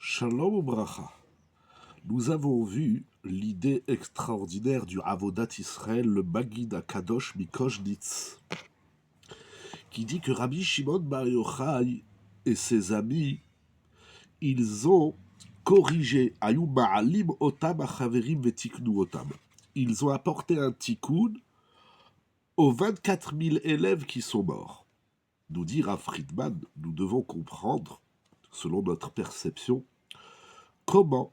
Shalom Ubracha. Nous avons vu l'idée extraordinaire du Avodat Israël, le Maggid Akadosh Mikoschnitz, qui dit que Rabbi Shimon Bar Yochai et ses amis, ils ont corrigé Ayu Ma'alim Otam Achaverim Vetiknu Otam. Ils ont apporté un tikkun aux 24 000 élèves qui sont morts. Nous dit Rav Friedman, nous devons comprendre, selon notre perception, comment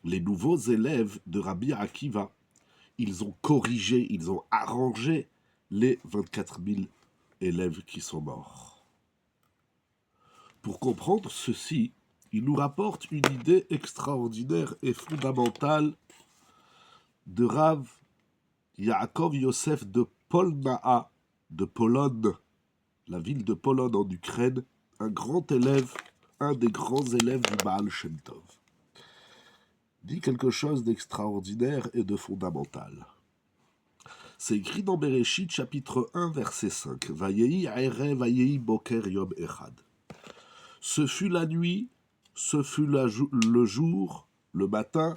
les nouveaux élèves de Rabbi Akiva, ils ont corrigé, ils ont arrangé les 24 000 élèves qui sont morts. Pour comprendre ceci, il nous rapporte une idée extraordinaire et fondamentale de Rav Yaakov Yosef de Polna'a, de Pologne, la ville de Pologne en Ukraine, un grand élève, un des grands élèves du Baal Shem Tov. Dit quelque chose d'extraordinaire et de fondamental. C'est écrit dans Bereshit, chapitre 1, verset 5. Vayehi erev, vayehi boker yom echad. Ce fut la nuit, ce fut le jour, le matin,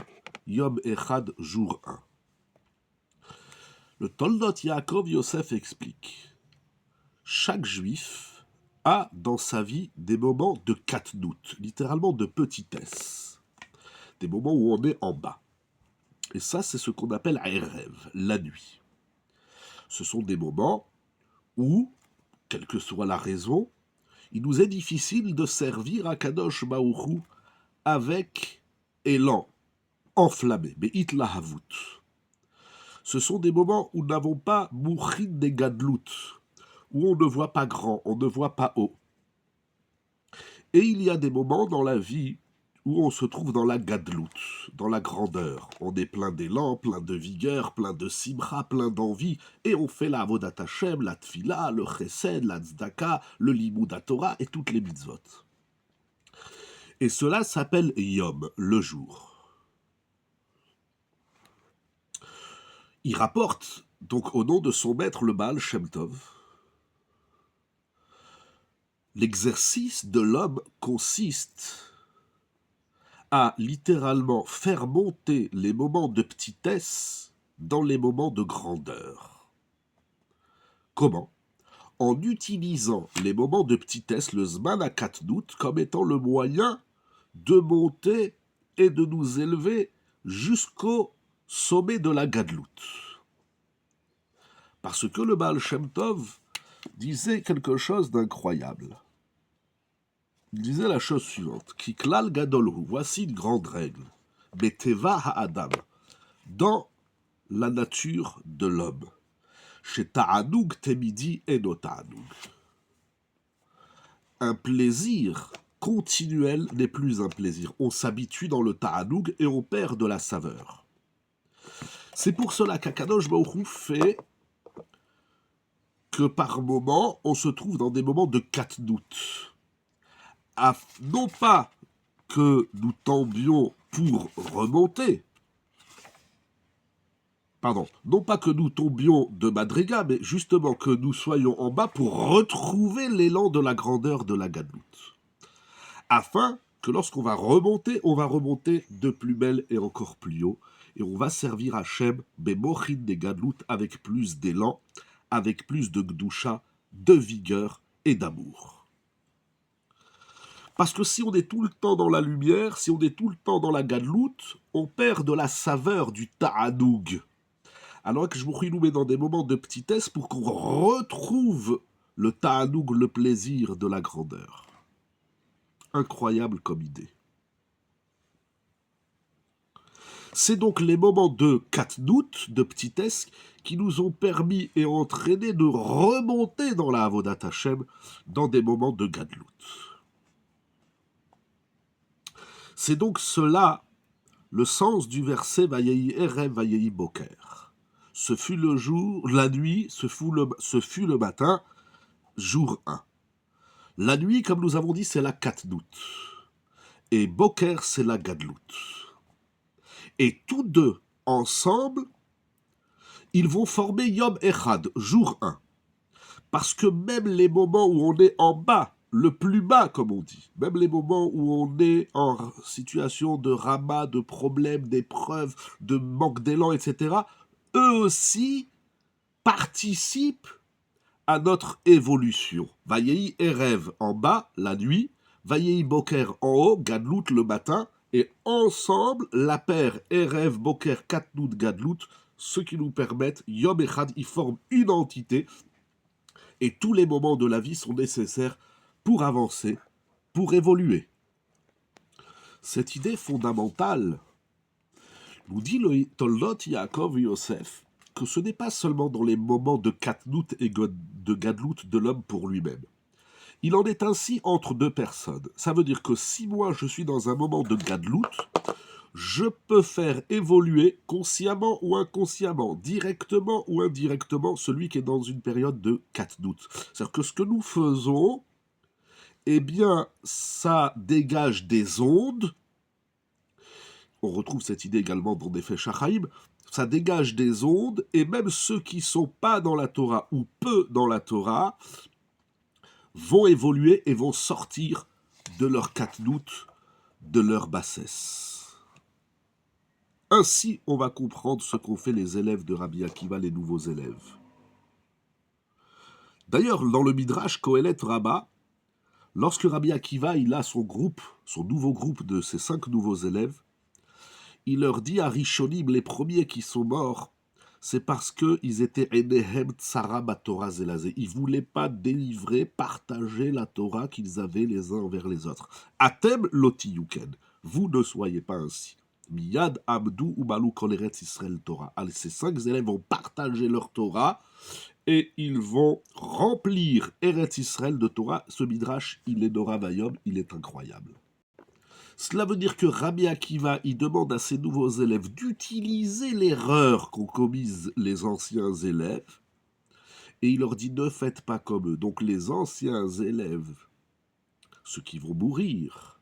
yom echad, jour 1. Le Toldot Yaakov Yosef explique. Chaque juif a dans sa vie des moments de katnout, littéralement de petitesse. Des moments où on est en bas. Et ça, c'est ce qu'on appelle Erev, la nuit. Ce sont des moments où, quelle que soit la raison, il nous est difficile de servir à Kadosh Baruch Hu avec élan, enflammé, Be'it Lahavut. Ce sont des moments où nous n'avons pas Mouchin des Gadlout, où on ne voit pas grand, on ne voit pas haut. Et il y a des moments dans la vie où on se trouve dans la gadlout, dans la grandeur. On est plein d'élan, plein de vigueur, plein de simra, plein d'envie, et on fait la avodat Hashem, la tfila, le chesed, la tzedaka, le limud Torah et toutes les mitzvot. Et cela s'appelle Yom, le jour. Il rapporte donc au nom de son maître le Baal Shem Tov, l'exercice de l'homme consiste à littéralement faire monter les moments de petitesse dans les moments de grandeur. Comment ? En utilisant les moments de petitesse, le Zman HaKatnout, comme étant le moyen de monter et de nous élever jusqu'au sommet de la Gadlout. Parce que le Baal Shem Tov disait quelque chose d'incroyable. Il disait la chose suivante, Kiklal Gadolhu, voici une grande règle, Beteva Ha'adam, dans la nature de l'homme, chez Ta'anoug Temidi et no Ta'anoug. Un plaisir continuel n'est plus un plaisir. On s'habitue dans le Ta'anoug et on perd de la saveur. C'est pour cela qu'Akadosh Baruch Hu fait que par moments, on se trouve dans des moments de katnout. Non pas que nous tombions pour remonter, non pas que nous tombions de Madriga, mais justement que nous soyons en bas pour retrouver l'élan de la grandeur de la Gadlout. Afin que lorsqu'on va remonter de plus belle et encore plus haut, et on va servir Hachem, Bemochin des Gadlout, avec plus d'élan, avec plus de Gdusha, de vigueur et d'amour. Parce que si on est tout le temps dans la lumière, si on est tout le temps dans la Gadlout, on perd de la saveur du Ta'anoug. Alors que je vous nous met dans des moments de petitesse pour qu'on retrouve le Ta'anoug, le plaisir de la grandeur. Incroyable comme idée. C'est donc les moments de katnout, de petitesse, qui nous ont permis et entraîné de remonter dans la Avodat Hashem dans des moments de Gadlout. C'est donc cela le sens du verset Vayehi Erev, Vayehi Boker. Ce fut le jour, la nuit, ce fut le matin, jour 1. La nuit, comme nous avons dit, c'est la katnout. Et Boker, c'est la Gadlout. Et tous deux, ensemble, ils vont former Yom Echad, jour 1. Parce que même les moments où on est en bas, le plus bas, comme on dit, même les moments où on est en situation de ramas, de problèmes, d'épreuves, de manque d'élan, etc., eux aussi participent à notre évolution. Vayehi Erev en bas, la nuit, Vayehi Boker en haut, Gadlout le matin, et ensemble, la paire Erev Boker Katnout Gadlout, ce qui nous permettent, Yom Echad, ils forment une entité, et tous les moments de la vie sont nécessaires pour avancer, pour évoluer. Cette idée fondamentale nous dit le Toldot Yaakov Yosef que ce n'est pas seulement dans les moments de Katnout et de Gadlout de l'homme pour lui-même. Il en est ainsi entre deux personnes. Ça veut dire que si moi je suis dans un moment de Gadlout, je peux faire évoluer consciemment ou inconsciemment, directement ou indirectement, celui qui est dans une période de Katnout. C'est-à-dire que ce que nous faisons, eh bien, ça dégage des ondes. On retrouve cette idée également dans des faits Shachaïm. Ça dégage des ondes, et même ceux qui ne sont pas dans la Torah ou peu dans la Torah vont évoluer et vont sortir de leur katnout, de leur bassesse. Ainsi, on va comprendre ce qu'ont fait les élèves de Rabbi Akiva, les nouveaux élèves. D'ailleurs, dans le Midrash Kohelet Rabbah, lorsque Rabbi Akiva il a son nouveau groupe de ses 5 nouveaux élèves, il leur dit à Rishonim, les premiers qui sont morts, c'est parce qu'ils étaient Enehem Tsara Batora Zelazé. Ils ne voulaient pas délivrer, partager la Torah qu'ils avaient les uns envers les autres. Atem Lotiyuken. Vous ne soyez pas ainsi. Miyad Abdou Ubalu Koleret Israël Torah. Allez, ces 5 élèves vont partager leur Torah et ils vont remplir Eretz Israël de Torah. Ce midrash, il est Doravayom, il est incroyable. Cela veut dire que Rabbi Akiva, il demande à ses nouveaux élèves d'utiliser l'erreur qu'ont commise les anciens élèves, et il leur dit ne faites pas comme eux. Donc les anciens élèves, ceux qui vont mourir,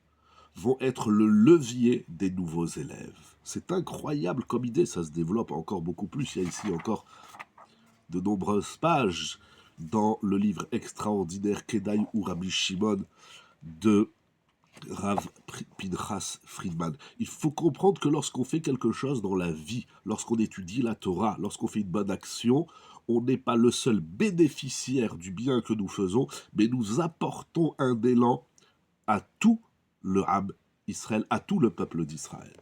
vont être le levier des nouveaux élèves. C'est incroyable comme idée, ça se développe encore beaucoup plus. Il y a ici encore de nombreuses pages dans le livre extraordinaire Kedaï ou Rabbi Shimon de Rav Pinchas Friedman. Il faut comprendre que lorsqu'on fait quelque chose dans la vie, lorsqu'on étudie la Torah, lorsqu'on fait une bonne action, on n'est pas le seul bénéficiaire du bien que nous faisons, mais nous apportons un élan à tout le Ham Israël, à tout le peuple d'Israël.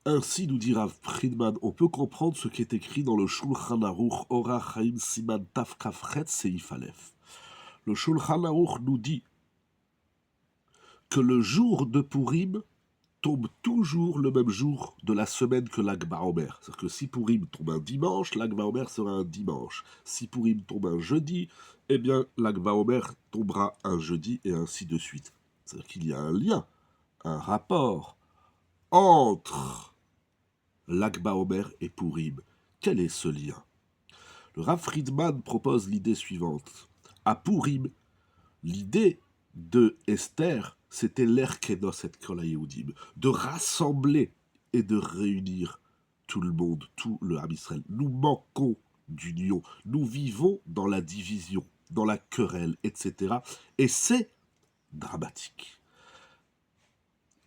Ainsi, nous dit Rav Friedman, on peut comprendre ce qui est écrit dans le Shulchan Aruch Orach Chaim Siman Taf Kafret Seif Aleph. Le Shulchan Aruch nous dit que le jour de Purim tombe toujours le même jour de la semaine que Lag BaOmer. C'est-à-dire que si Purim tombe un dimanche, Lag BaOmer sera un dimanche. Si Purim tombe un jeudi, eh bien Lag BaOmer tombera un jeudi, et ainsi de suite. C'est-à-dire qu'il y a un lien, un rapport entre Lag BaOmer et Purim. Quel est ce lien? Le Rav Friedman propose l'idée suivante. À Purim, l'idée de Esther, c'était l'Erkenos et Kol HaYehudim, de rassembler et de réunir tout le monde, tout le Ham Israël. Nous manquons d'union, nous vivons dans la division, dans la querelle, etc. Et c'est dramatique.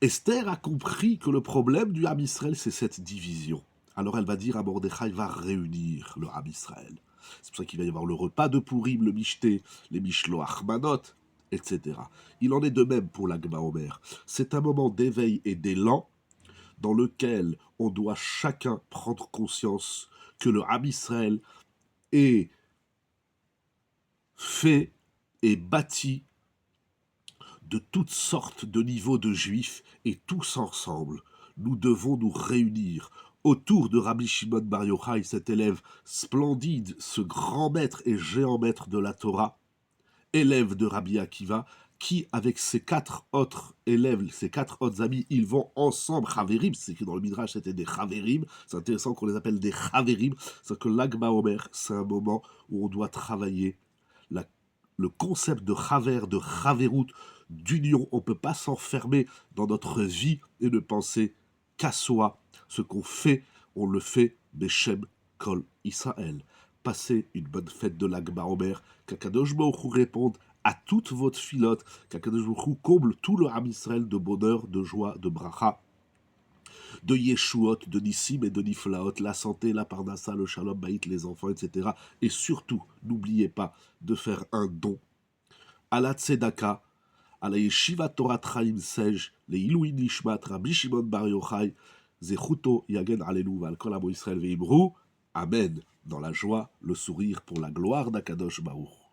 Esther a compris que le problème du Ham Israël, c'est cette division. Alors elle va dire à Mordechai, va réunir le Ham Israël. C'est pour ça qu'il va y avoir le repas de Purim, le Mishté, les Mishloach Manot, etc. Il en est de même pour Lag BaOmer. C'est un moment d'éveil et d'élan dans lequel on doit chacun prendre conscience que le Ham Israël est fait et bâti de toutes sortes de niveaux de juifs, et tous ensemble, nous devons nous réunir autour de Rabbi Shimon Bar Yochai, cet élève splendide, ce grand maître et géant maître de la Torah, élève de Rabbi Akiva, qui, avec ses 4 autres élèves, ses 4 autres amis, ils vont ensemble, Chaverim, c'est que dans le Midrash c'était des Chaverim, c'est intéressant qu'on les appelle des Chaverim, c'est que Lag BaOmer, c'est un moment où on doit travailler le concept de Chaver, de Chaverout, d'union. On ne peut pas s'enfermer dans notre vie et ne penser qu'à soi. Ce qu'on fait, on le fait Beshem Kol Israël. Passez une bonne fête de Lag BaOmer, qu'Akadosh Baruch Hu réponde à toutes vos tfilotes, qu'Akadosh Baruch Hu comble tout le Ham Israël de bonheur, de joie, de bracha, de Yeshuot, de Nissim et de Niflaot, la santé, la parnassa, le shalom baït, les enfants, etc. Et surtout, n'oubliez pas de faire un don à la tzedaka, à la yeshiva Torah Chaim Sej, les Ilouin Nishmat, Rabbi Shimon Bar Yochai, Zechuto Yagen Alelu, Val Kol Amo Israël Veimru, Amen, dans la joie, le sourire pour la gloire d'Akadosh Baruch.